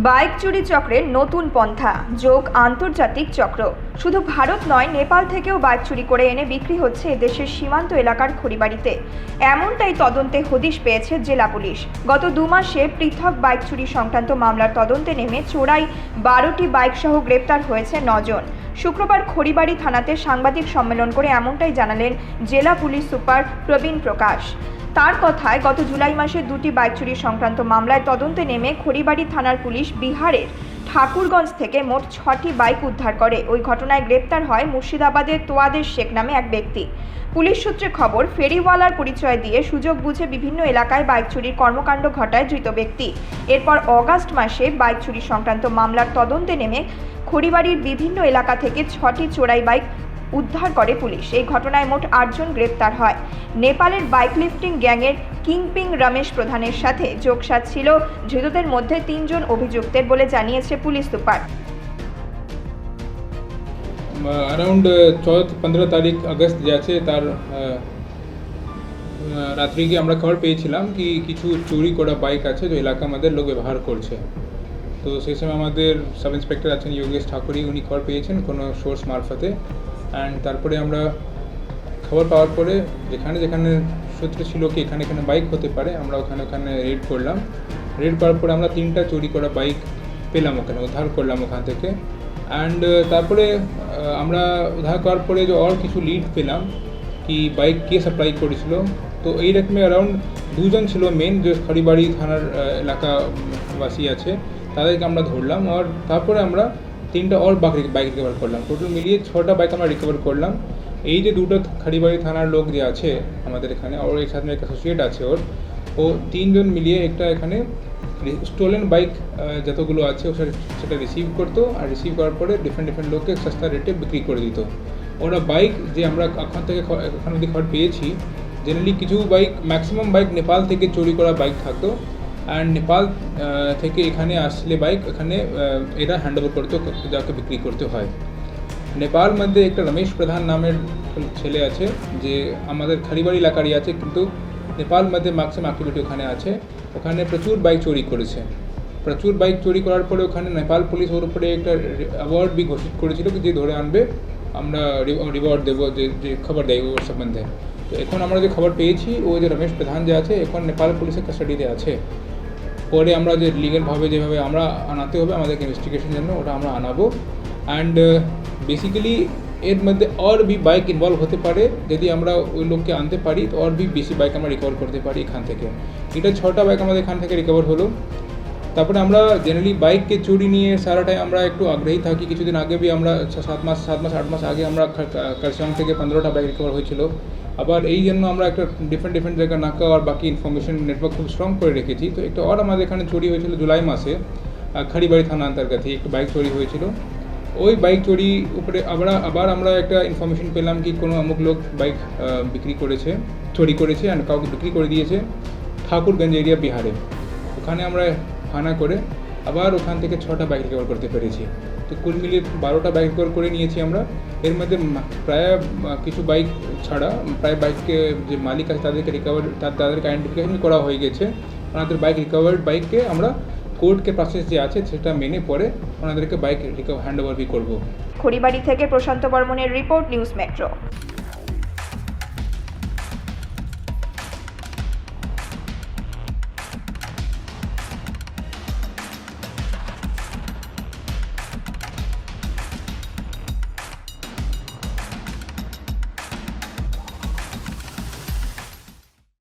Bike চুরি চক্রের নতুন পন্থা যোগ আন্তর্জাতিক চক্র। শুধু ভারত নয়, নেপাল থেকেও বাইক চুরি করে এনে বিক্রি হচ্ছে দেশের সীমান্ত এলাকার খড়িবাড়িতে। এমনটাই তদন্তে হদিশ পেয়েছে জেলা পুলিশ। গত 2 মাসে পৃথক বাইক চুরি সংক্রান্ত মামলার তদন্তে নেমে চোরাই 12টি বাইক সহ গ্রেপ্তার হয়েছে 9 জন। শুক্রবার খড়িবাড়ি থানাতে সাংবাদিক সম্মেলন করে এমনটাই জানালেন জেলা পুলিশ সুপার প্রবীণ প্রকাশ। তার কথায় গত জুলাই মাসে 2টি বাইক চুরি সংক্রান্ত মামলায় তদন্তে নেমে খড়িবাড়ি থানার পুলিশ বিহারের ঠাকুরগঞ্জ থেকে মোট 6টি বাইক উদ্ধার করে। ওই ঘটনায় গ্রেপ্তার হয় মুর্শিদাবাদের তোয়াদের শেখ নামে এক ব্যক্তি। পুলিশ সূত্রে খবর, ফেরিওয়ালার পরিচয় দিয়ে সুযোগ বুঝে বিভিন্ন এলাকায় বাইক চুরির কর্মকাণ্ড ঘটায় ধৃত ব্যক্তি। এরপর অগাস্ট মাসে বাইক চুরি সংক্রান্ত মামলার তদন্তে নেমে খড়িবাড়ির বিভিন্ন এলাকা থেকে 6টি চোরাই বাইক উদ্ধার করে পুলিশ। এই ঘটনায় মোট 8 জন গ্রেপ্তার হয়। নেপালের বাইক লিফটিং গ্যাংয়ের কিংপিং রমেশ প্রধানের সাথে যোগসাজ ছিল ধৃতদের মধ্যে 3 জন অভিযুক্তের বলে জানিয়েছে পুলিশ সুপার। अराउंड 14-15 তারিখ আগস্ট যাচ্ছে তার রাত্রিকে আমরা খবর পেয়েছিলাম কি কিছু চুরি করা বাইক আছে যে এলাকা আমাদের লোক ব্যবহার করছে। তো সেই সময় আমাদের সাব ইন্সপেক্টর আছেন যোগেশ ঠাকুরি, উনি খবর পেয়েছেন কোনো সোর্স মারফতে। অ্যান্ড তারপরে আমরা খবর পাওয়ার পরে যেখানে যেখানে সূত্র ছিল কি এখানে এখানে বাইক হতে পারে, আমরা ওখানে রেড করলাম। রেড করার পরে আমরা 3টা চুরি করা বাইক পেলাম, ওখানে উদ্ধার করলাম ওখান থেকে। অ্যান্ড তারপরে আমরা উদ্ধার করার পরে যে আর কিছু লিড পেলাম কি বাইক কে সাপ্লাই করেছিল। তো এই রকমের অ্যারাউন্ড 2 জন ছিল মেন, যে খড়িবাড়ি থানার এলাকাবাসী আছে, তাদেরকে আমরা ধরলাম। আর তারপরে আমরা 3টা আর বাইক রিকভার করলাম। টোটাল মিলিয়ে 6টা বাইক আমরা রিকভার করলাম। এই যে 2টো খড়িবাড়ি থানার লোক যে আছে আমাদের এখানে, ওর এর সাথে এক অ্যাসোসিয়েট আছে ও 3 জন মিলিয়ে একটা এখানে স্টোলেন বাইক যতগুলো আছে সেটা রিসিভ করতো, আর রিসিভ করার পরে ডিফারেন্ট লোককে সস্তা রেটে বিক্রি করে দিত। ওরা বাইক যে আমরা এখন অব্দি খবর পেয়েছি, জেনারেলি কিছু বাইক, ম্যাক্সিমাম বাইক নেপাল থেকে চুরি করা বাইক থাকতো। অ্যান্ড নেপাল থেকে এখানে আসলে বাইক এখানে এরা হ্যান্ড ওভার করতো, যাকে বিক্রি করতে হয়। নেপাল মধ্যে একটা রমেশ প্রধান নামের ছেলে আছে, যে আমাদের খড়িবাড়ি এলাকারই আছে, কিন্তু নেপাল মধ্যে ম্যাক্সিমাম অ্যাক্টিভিটি ওখানে আছে। ওখানে প্রচুর বাইক চুরি করেছে। প্রচুর বাইক চুরি করার পরে ওখানে নেপাল পুলিশ ওর উপরে একটা অ্যাওয়ার্ড বি ঘোষিত করেছিল কি যে ধরে আনবে আমরা রিওয়ার্ড দেবো, যে খবর দেয় ওর সম্বন্ধে। তো এখন আমরা যে খবর পেয়েছি, ও যে রমেশ প্রধান যে আছে এখন নেপাল পুলিশের কাস্টাডিতে আছে। পরে আমরা যে লিগালভাবে যেভাবে আমরা আনাতে হবে আমাদেরকে ইনভেস্টিগেশন জন্য, ওটা আমরা আনাবো। অ্যান্ড বেসিক্যালি এর মধ্যে আর বি বাইক ইনভলভ হতে পারে, যদি আমরা ওই লোককে আনতে পারি তো আর বি বেশি বাইক আমরা রিকভার করতে পারি এখান থেকে। এটা 6টা বাইক আমাদের এখান থেকে রিকভার হলো। তারপরে আমরা জেনারেলি বাইককে চুরি নিয়ে সারাটাই আমরা একটু আগ্রহী থাকি। কিছুদিন আগে বি আমরা 7 মাস 8 মাস আগে আমরা কারসং থেকে 15টা বাইক রিকভার হয়েছিল। আবার এই জন্য আমরা একটা ডিফারেন্ট জায়গা নাকা আর বাকি ইনফরমেশন নেটওয়ার্ক খুব স্ট্রং করে রেখেছি। তো একটা আর আমাদের এখানে চুরি হয়েছিল জুলাই মাসে, খড়িবাড়ি থানা অন্তর্গত একটা বাইক চুরি হয়েছিল। ওই বাইক চুরি উপরে আবার আমরা একটা ইনফরমেশন পেলাম কি কোনো অমুক লোক বাইক চুরি করেছে আর কাউকে বিক্রি করে দিয়েছে ঠাকুরগঞ্জ এরিয়া বিহারে। ওখানে আমরা থানা করে আবার ওখান থেকে 6টা বাইক রিকভার করতে পেরেছি। তো কুল মিলিয়ে 12টা বাইক রিকভার করে নিয়েছি আমরা। এর মধ্যে প্রায় কিছু বাইক ছাড়া প্রায় বাইককে যে মালিক আছে তাদেরকে আইডেন্টিফিকেশন করা হয়ে গেছে। ওনাদের বাইক রিকভার্ড বাইককে আমরা কোর্টকে প্রসেস যে আছে সেটা মেনে পরে ওনাদেরকে বাইক হ্যান্ড ওভার করবো। খড়িবাড়ি থেকে প্রশান্ত বর্মনের রিপোর্ট, নিউজ মেট্রো।